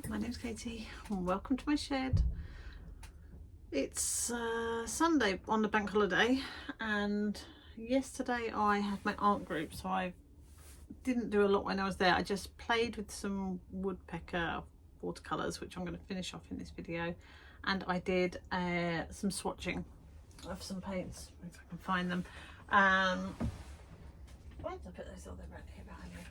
Hello, my name's Katie and welcome to my shed. It's Sunday on the bank holiday, and yesterday I had my art group, so I didn't do a lot when I was there. I just played with some woodpecker watercolours, which I'm going to finish off in this video, and I did some swatching of some paints, if I can find them. Where did I put those? Oh, they're right here behind me.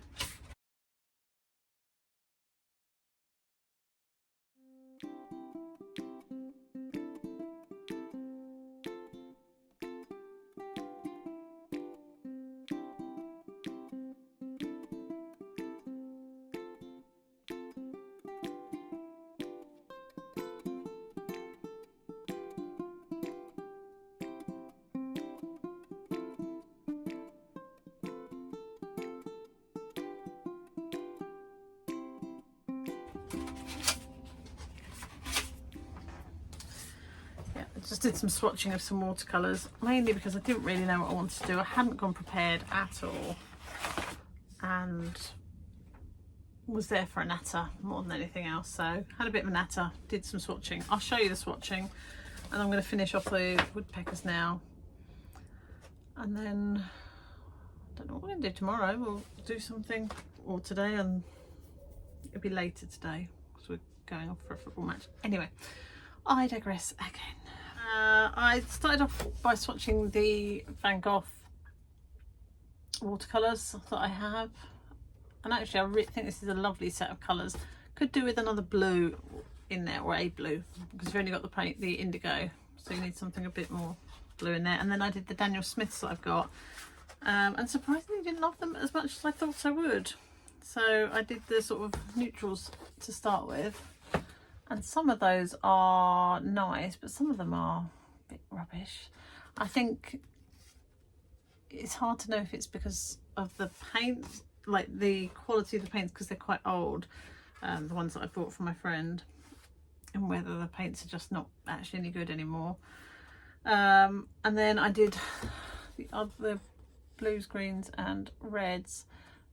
Just did some swatching of some watercolours, mainly because I didn't really know what I wanted to do. I hadn't gone prepared at all and was there for a natter more than anything else, so had a bit of a natter, did some swatching. I'll show you the swatching, and I'm going to finish off the woodpeckers now, and then I don't know what we're going to do tomorrow. We'll do something, or today, and it'll be later today because we're going off for a football match. Anyway, I digress again. I started off by swatching the Van Gogh watercolours that I have, and actually I really think this is a lovely set of colours. Could do with another blue in there, or a blue, because you've only got the indigo, so you need something a bit more blue in there. And then I did the Daniel Smiths that I've got, and surprisingly didn't love them as much as I thought I would. So I did the sort of neutrals to start with. And some of those are nice, but some of them are a bit rubbish. I think it's hard to know if it's because of the paint, like the quality of the paints, because they're quite old, the ones that I bought from my friend, and whether the paints are just not actually any good anymore. And then I did the other blues, greens and reds.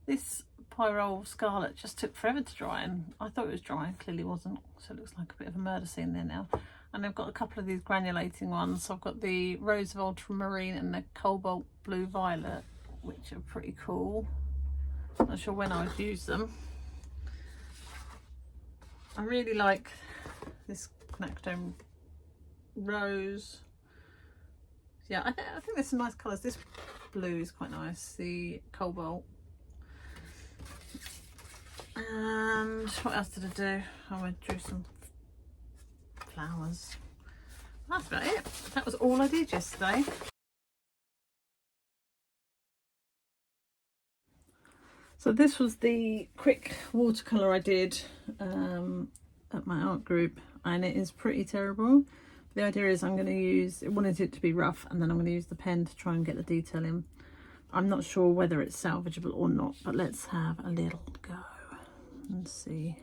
This Pyrrole Scarlet just took forever to dry, and I thought it was dry, clearly wasn't, so it looks like a bit of a murder scene there now. And I've got a couple of these granulating ones, so I've got the Rose of Ultramarine and the Cobalt Blue Violet, which are pretty cool. Not sure when I'd use them. I really like this Quinacridone Rose. Yeah, I think there's some nice colours. This blue is quite nice, the Cobalt. And what else did I do? Oh, I drew some flowers. That's about it. That was all I did yesterday. So this was the quick watercolour I did at my art group, and it is pretty terrible. The idea is I'm going to use, I wanted it to be rough, and then I'm going to use the pen to try and get the detail in. I'm not sure whether it's salvageable or not, but let's have a little go and see.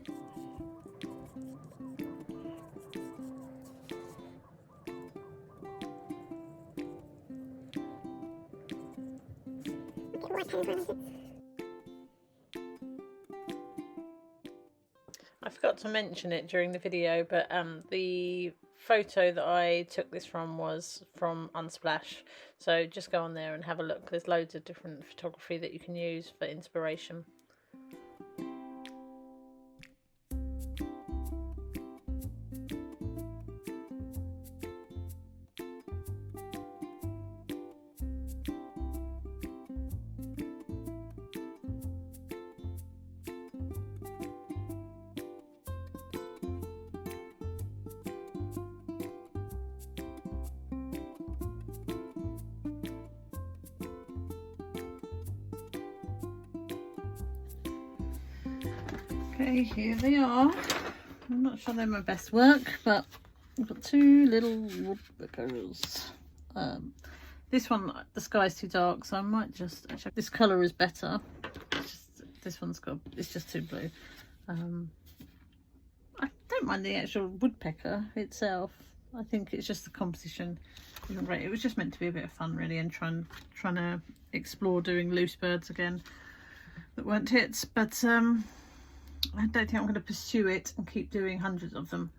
I forgot to mention it during the video, but the photo that I took this from was from Unsplash, so just go on there and have a look. There's loads of different photography that you can use for inspiration. Okay, here they are. I'm not sure they're my best work, but I've got two little woodpeckers. This one, the sky's too dark, so I might just, actually, this colour is better. It's just, this one's got, it's just too blue. I don't mind the actual woodpecker itself. I think it's just the composition isn't great. It was just meant to be a bit of fun, really, and trying to explore doing loose birds again that weren't hits. But I don't think I'm going to pursue it and keep doing hundreds of them.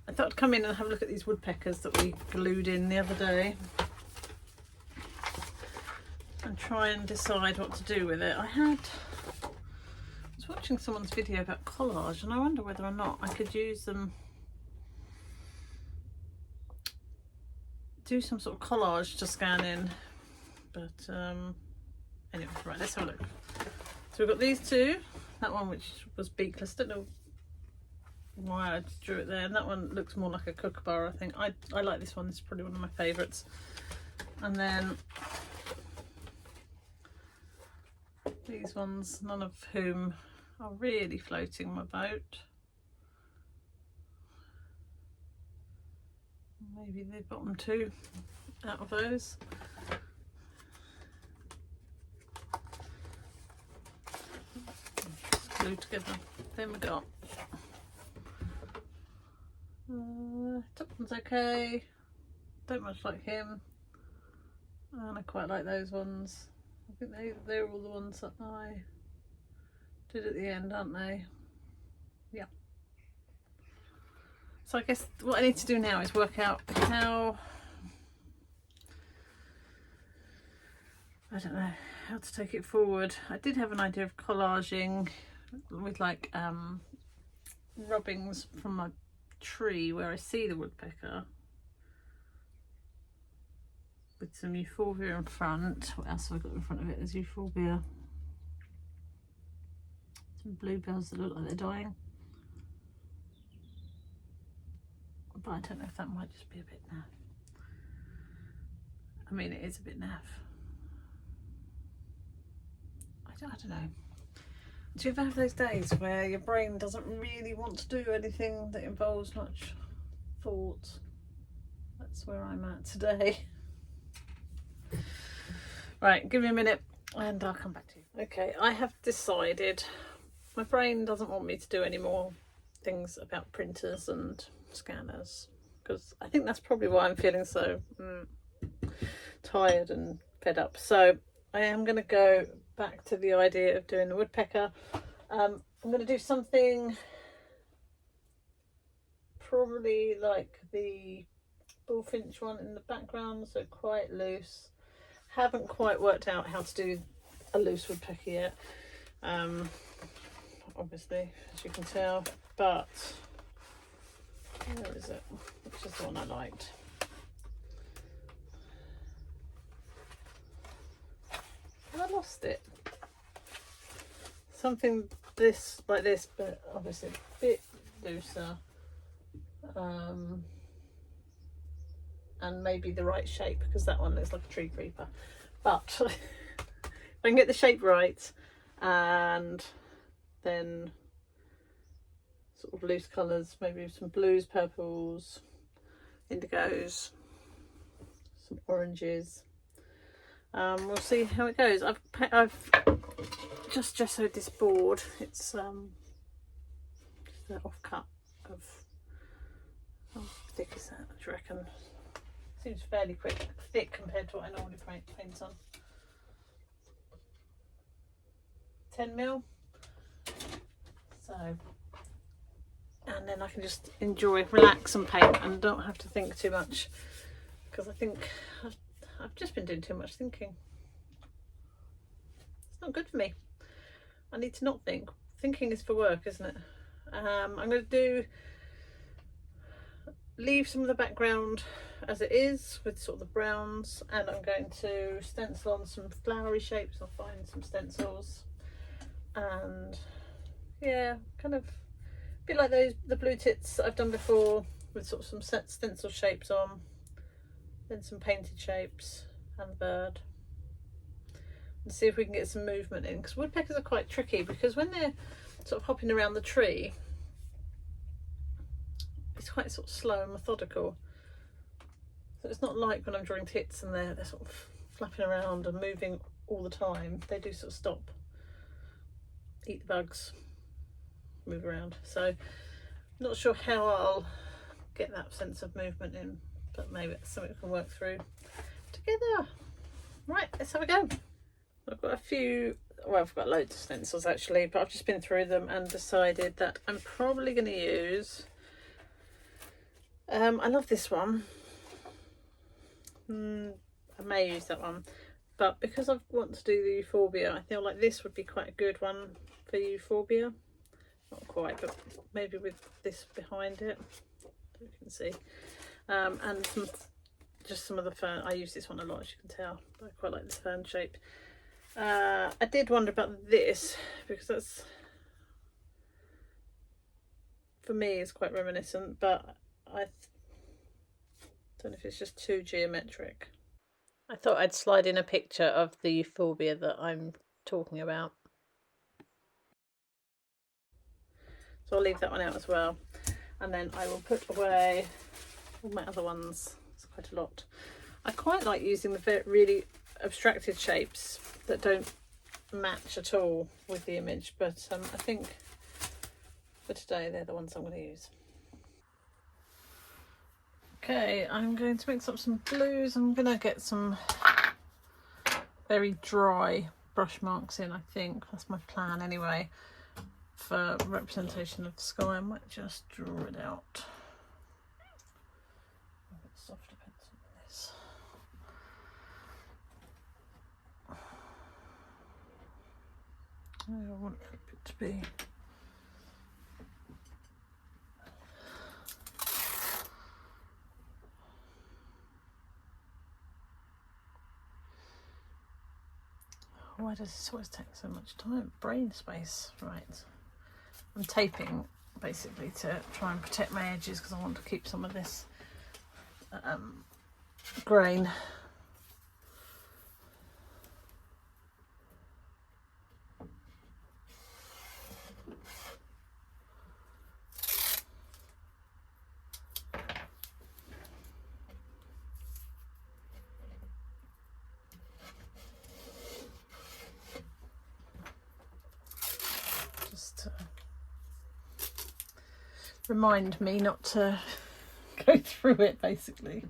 I thought I'd come in and have a look at these woodpeckers that we glued in the other day and try and decide what to do with it. I was watching someone's video about collage and I wonder whether or not I could use them, do some sort of collage to scan in, but anyway, right, let's have a look. So we've got these two, that one which was beakless, don't know why I drew it there, and that one looks more like a kookaburra. I think I like this one. This is probably one of my favourites. And then these ones, none of whom are really floating my boat. Maybe the bottom two out of those. Just glued together. Then we got top one's okay, don't much like him, and I quite like those ones. I think they're all the ones that I did at the end, aren't they? Yeah. So I guess what I need to do now is work out how, I don't know, how to take it forward. I did have an idea of collaging with like rubbings from my tree where I see the woodpecker with some euphorbia in front. What else have I got in front of it? There's euphorbia, some bluebells that look like they're dying, but I don't know if that might just be a bit naff. I mean, it is a bit naff. I don't know. Do you ever have those days where your brain doesn't really want to do anything that involves much thought? That's where I'm at today. Right, give me a minute and I'll come back to you. Okay, I have decided my brain doesn't want me to do any more things about printers and scanners, because I think that's probably why I'm feeling so tired and fed up. So I am going to go back to the idea of doing the woodpecker. I'm going to do something probably like the bullfinch one in the background, so quite loose. Haven't quite worked out how to do a loose woodpecker yet, obviously, as you can tell, but where is it? Which is the one I liked? I lost it. Something this like this, but obviously a bit looser, and maybe the right shape, because that one looks like a tree creeper. But if I can get the shape right, and then sort of loose colours, maybe some blues, purples, indigos, some oranges. We'll see how it goes. I've just gessoed this board. It's just an offcut of, how thick is that, do you reckon? Seems fairly thick compared to what I normally paint on. 10mm. So, and then I can just enjoy, relax and paint and don't have to think too much, because I think I've just been doing too much thinking. It's not good for me. I need to not think. Thinking is for work, isn't it? I'm going to leave some of the background as it is with sort of the browns, and I'm going to stencil on some flowery shapes. I'll find some stencils, and yeah, kind of a bit like the blue tits that I've done before, with sort of some stencil shapes on, then some painted shapes and the bird, and see if we can get some movement in, because woodpeckers are quite tricky, because when they're sort of hopping around the tree, it's quite sort of slow and methodical. So it's not like when I'm drawing tits and they're sort of flapping around and moving all the time. They do sort of stop, eat the bugs, move around. So I'm not sure how I'll get that sense of movement in, but maybe it's something we can work through together. Right, let's have a go. I've got a few, well, I've got loads of stencils actually, but I've just been through them and decided that I'm probably going to use, I love this one. I may use that one, but because I want to do the euphorbia, I feel like this would be quite a good one for euphorbia. Not quite, but maybe with this behind it, you can see. And just some of the fern. I use this one a lot, as you can tell. I quite like this fern shape. I did wonder about this, because that's, for me, is quite reminiscent, but I don't know if it's just too geometric. I thought I'd slide in a picture of the euphorbia that I'm talking about. So I'll leave that one out as well. And then I will put away all my other ones. It's quite a lot. I quite like using the really abstracted shapes that don't match at all with the image, but I think for today they're the ones I'm going to use. Okay, I'm going to mix up some blues. I'm going to get some very dry brush marks in, I think. That's my plan anyway, for representation of the sky. I might just draw it out. A bit softer pencil than this. I want it to be why does this always take so much time? Brain space. Right. I'm taping basically to try and protect my edges, because I want to keep some of this grain. Just to remind me not to go through it, basically.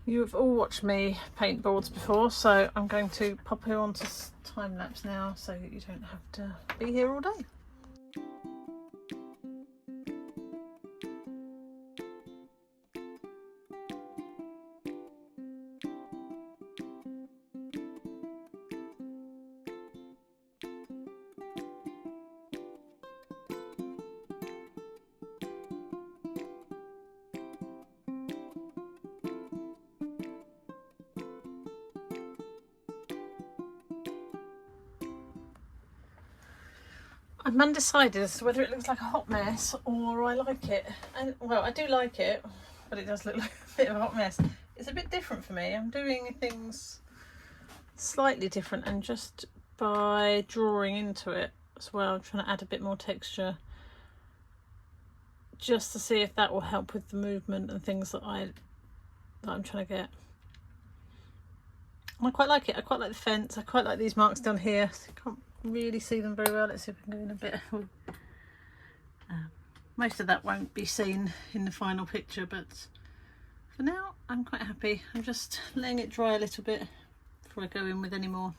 You've all watched me paint boards before, so I'm going to pop you onto time lapse now so that you don't have to be here all day. I'm undecided as to whether it looks like a hot mess or I like it. And well, I do like it, but it does look like a bit of a hot mess. It's a bit different for me. I'm doing things slightly different, and just by drawing into it as well, I'm trying to add a bit more texture just to see if that will help with the movement and things that I'm trying to get. And I quite like it. I quite like the fence. I quite like these marks down here. So you can't really see them very well. Let's see if we can go in a bit. Most of that won't be seen in the final picture, but for now I'm quite happy. I'm just letting it dry a little bit before I go in with any more.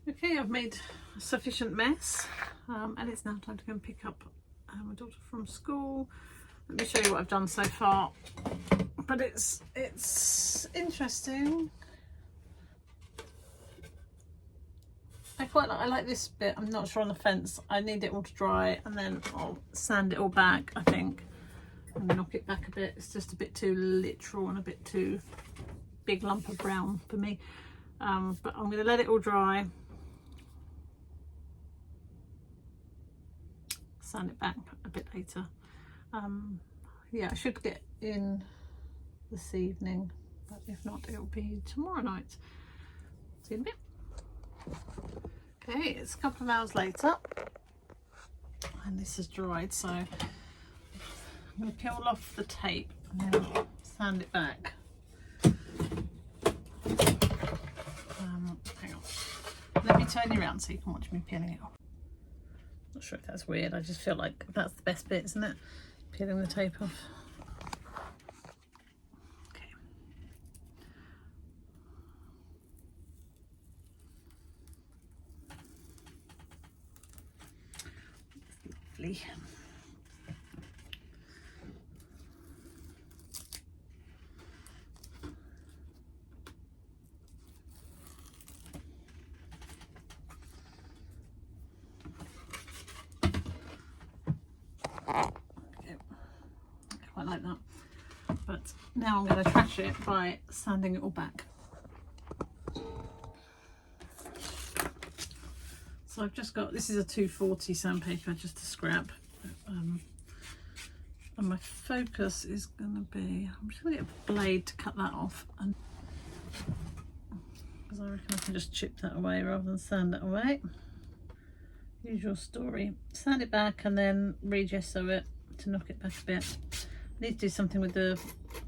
Okay, I've made a sufficient mess, and it's now time to go and pick up my daughter from school. Let me show you what I've done so far. But it's interesting. I like this bit. I'm not sure on the fence. I need it all to dry, and then I'll sand it all back, I think, and knock it back a bit. It's just a bit too literal and a bit too big lump of brown for me. But I'm going to let it all dry, sand it back a bit later. Yeah, I should get in this evening, but if not, it'll be tomorrow night. See you in a bit. Okay, it's a couple of hours later and this has dried, so I'm going to peel off the tape and then sand it back. Hang on, let me turn you around so you can watch me peeling it off. Not sure if that's weird, I just feel like that's the best bit, isn't it? Peeling the tape off. Okay. Lovely. Quite like that, but now I'm going to trash it by sanding it all back. So I've just got, this is a 240 sandpaper, just a scrap, and my focus is going to be, I'm just going to get a blade to cut that off, and because I reckon I can just chip that away rather than sand it away. Usual story, sand it back and then re-gesso it to knock it back a bit. I need to do something with the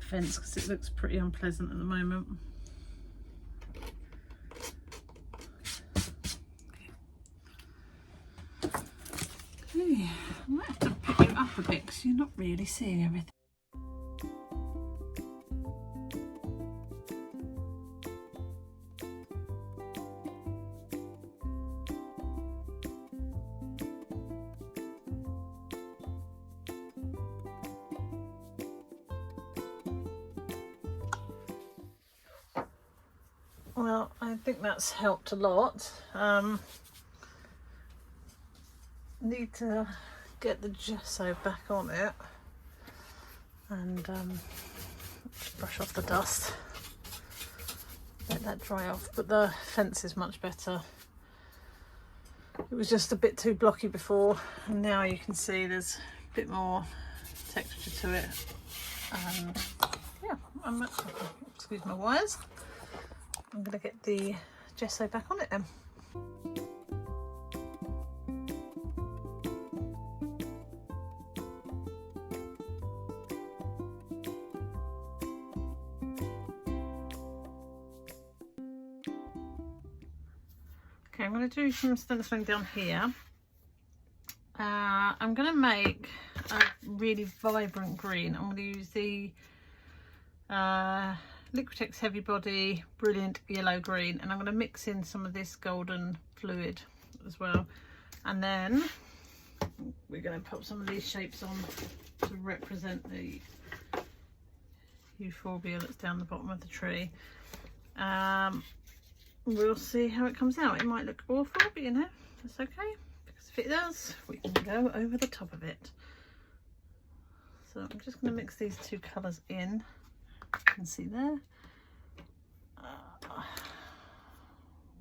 fence because it looks pretty unpleasant at the moment. Okay, I might have to pick you up a bit because you're not really seeing everything. Well, I think that's helped a lot. Need to get the gesso back on it and just brush off the dust, let that dry off. But the fence is much better. It was just a bit too blocky before, and now you can see there's a bit more texture to it. And yeah, excuse my wires. I'm going to get the gesso back on it then. Okay, I'm going to do some stenciling down here. I'm going to make a really vibrant green. I'm going to use the Liquitex Heavy Body Brilliant Yellow Green, and I'm going to mix in some of this golden fluid as well, and then we're going to pop some of these shapes on to represent the euphorbia that's down the bottom of the tree. We'll see how it comes out. It might look awful, but you know, that's okay, because if it does, we can go over the top of it. So I'm just going to mix these two colours in. You can see there.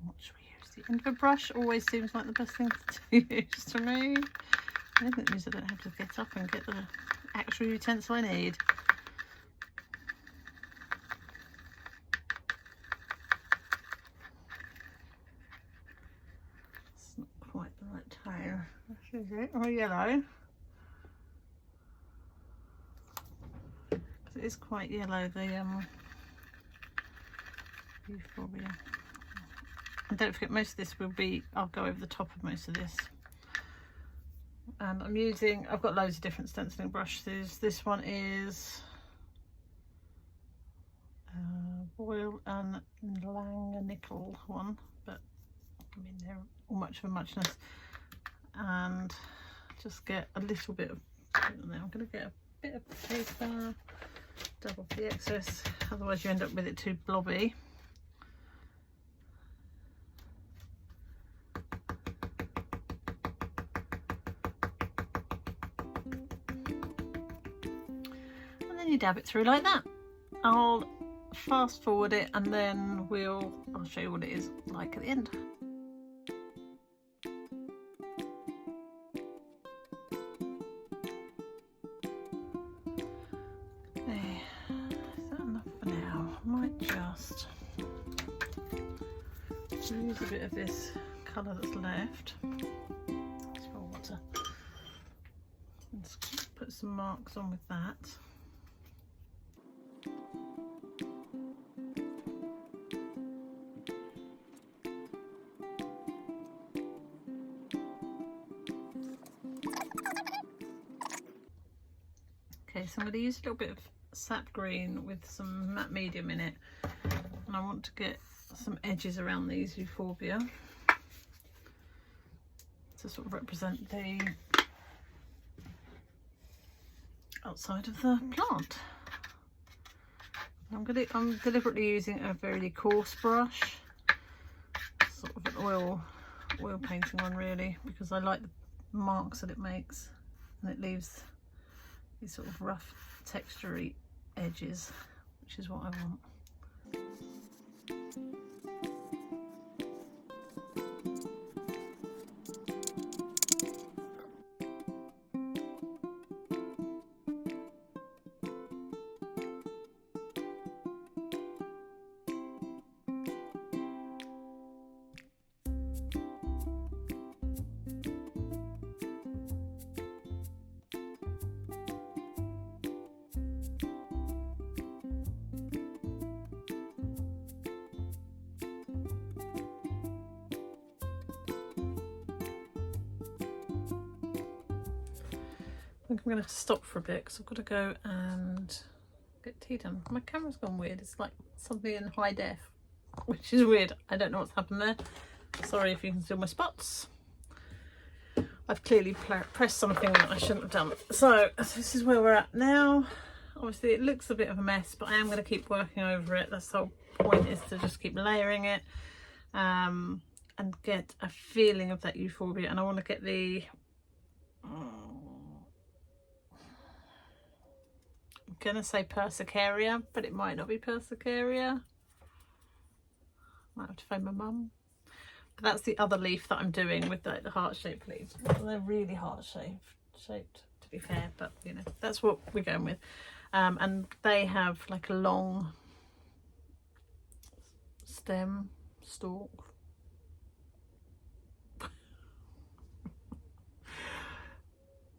What should we use? The end of a brush always seems like the best thing to use to me. I think it means I don't have to get up and get the actual utensil I need. It's not quite the right tone. This is it, or yellow. It is quite yellow, the euphorbia. And don't forget, most of this will be, I'll go over the top of most of this. And I've got loads of different stenciling brushes. This one is Boyle and Lang Nickel one, but I mean, they're all much of a muchness. And just get a little bit of, I'm going to get a bit of paper, double the excess, otherwise you end up with it too blobby. And then you dab it through like that. I'll fast forward it and then I'll show you what it is like at the end. Use a bit of this colour that's left. It's for water. Let's put some marks on with that. Okay, so I'm going to use a little bit of sap green with some matte medium in it, and I want to get some edges around these euphorbia to sort of represent the outside of the plant. I'm deliberately using a very coarse brush, sort of an oil painting one really, because I like the marks that it makes, and it leaves these sort of rough textury edges, which is what I want. I think I'm going to stop for a bit because I've got to go and get tea done. My camera's gone weird. It's like something in high def, which is weird. I don't know what's happened there. Sorry if you can see my spots. I've clearly pressed something that I shouldn't have done. So this is where we're at now. Obviously it looks a bit of a mess, but I am going to keep working over it. That's the whole point, is to just keep layering it and get a feeling of that euphorbia. And I want to get the I'm going to say Persicaria, but it might not be Persicaria. Might have to phone my mum. But that's the other leaf that I'm doing with the heart-shaped leaves. They're really heart-shaped, to be fair, but you know, that's what we're going with. And they have like a long stem stalk.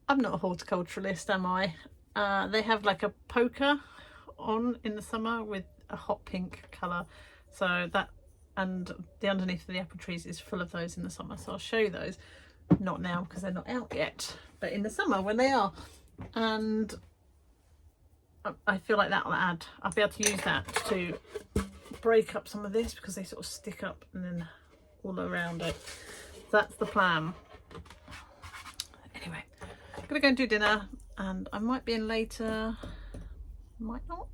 I'm not a horticulturalist, am I? They have like a poker on in the summer with a hot pink colour, so that, and the underneath of the apple trees is full of those in the summer, so I'll show you those. Not now because they're not out yet, but in the summer when they are. And I feel like that'll add, I'll be able to use that to break up some of this, because they sort of stick up and then all around it. That's the plan. Anyway, I'm gonna go and do dinner, and I might be in later, might not.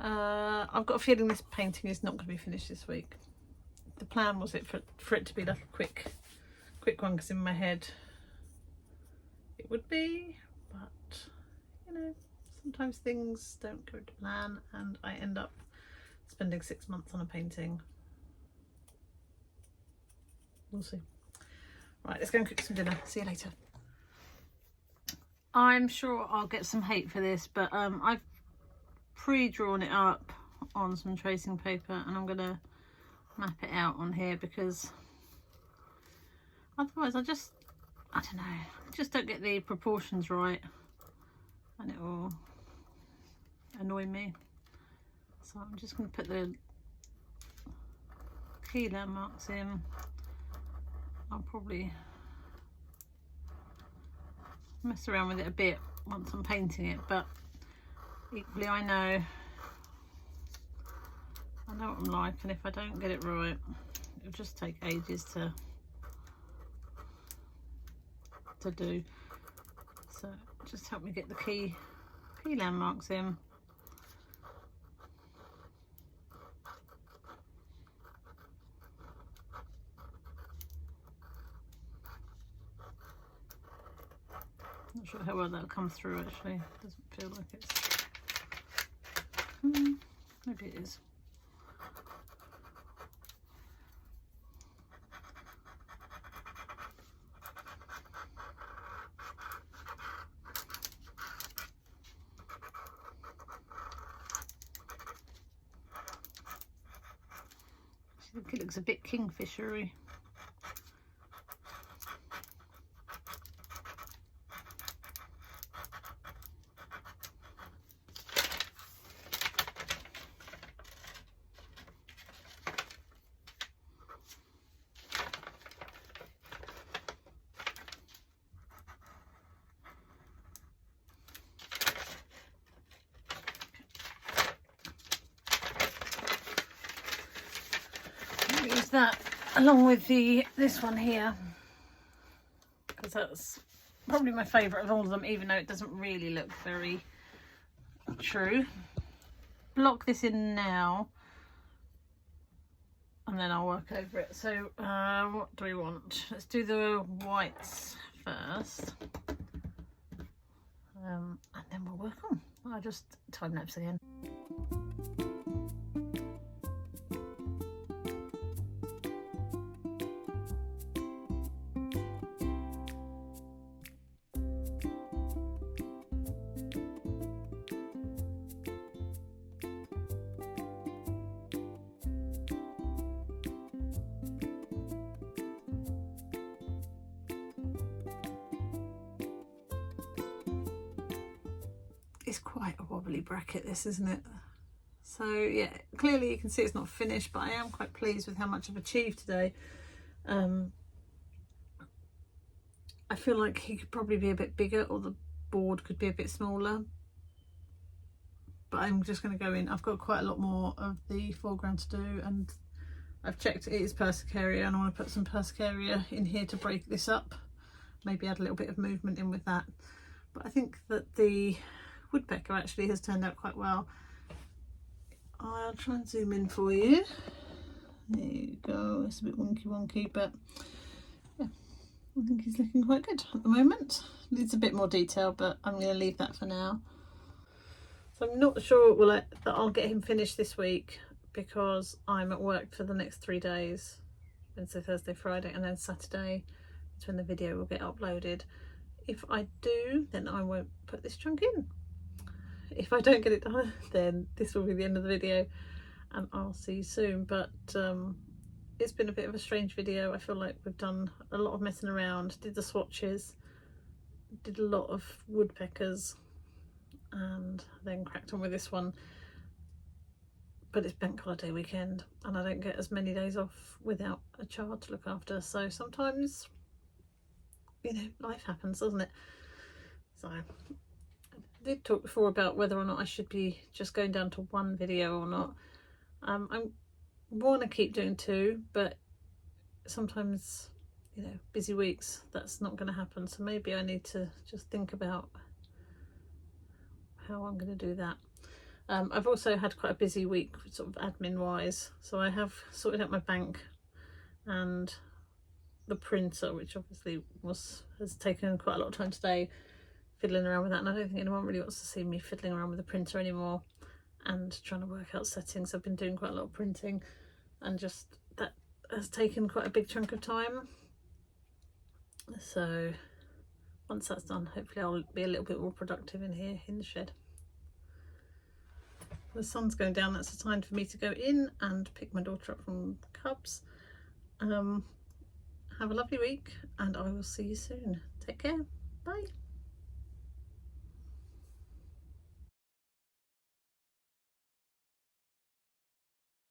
I've got a feeling this painting is not going to be finished this week. The plan was for it to be like a quick one, because in my head it would be, but you know, sometimes things don't go to plan and I end up spending 6 months on a painting. We'll see. Right, let's go and cook some dinner. See you later. I'm sure I'll get some hate for this, but I've pre-drawn it up on some tracing paper, and I'm gonna map it out on here, because otherwise I don't know, I just don't get the proportions right and it will annoy me. So I'm just going to put the key landmarks in. I'll probably mess around with it a bit once I'm painting it, but equally I know what I'm like, and if I don't get it right, it'll just take ages to do. So just help me get the key landmarks in. Not sure how well that'll come through actually. Doesn't feel like it's maybe it is. I think it looks a bit kingfishery. Use that along with this one here, because that's probably my favourite of all of them, even though it doesn't really look very true. Block this in now and then I'll work over it. So what do we want? Let's do the whites first, and then we'll work on. I'll just time lapse again. It's quite a wobbly bracket, this, isn't it? So yeah, clearly you can see it's not finished, but I am quite pleased with how much I've achieved today. I feel like he could probably be a bit bigger, or the board could be a bit smaller, but I'm just going to go in. I've got quite a lot more of the foreground to do, and I've checked it is Persicaria, and I want to put some Persicaria in here to break this up, maybe add a little bit of movement in with that. But I think that the woodpecker actually has turned out quite well. I'll try and zoom in for you. There you go. It's a bit wonky, but yeah, I think he's looking quite good at the moment. Needs a bit more detail, but I'm going to leave that for now. So I'm not sure that I'll get him finished this week because I'm at work for the next 3 days. Wednesday, Thursday, Friday, and then Saturday is when the video will get uploaded. If I do, then I won't put this chunk in. If I don't get it done, then this will be the end of the video and I'll see you soon. But it's been a bit of a strange video. I feel like we've done a lot of messing around, did the swatches, did a lot of woodpeckers, and then cracked on with this one. But it's bank holiday weekend and I don't get as many days off without a child to look after, so sometimes, you know, life happens, doesn't it? So I did talk before about whether or not I should be just going down to 1 video or not. I want to keep doing 2, but sometimes, you know, busy weeks, that's not going to happen, so maybe I need to just think about how I'm going to do that. I've also had quite a busy week sort of admin wise, so I have sorted out my bank and the printer, which obviously has taken quite a lot of time today fiddling around with that, and I don't think anyone really wants to see me fiddling around with the printer anymore and trying to work out settings. I've been doing quite a lot of printing and just that has taken quite a big chunk of time, so once that's done, hopefully I'll be a little bit more productive in here in the shed. The sun's going down, that's the time for me to go in and pick my daughter up from Cubs. Have a lovely week and I will see you soon. Take care. Bye.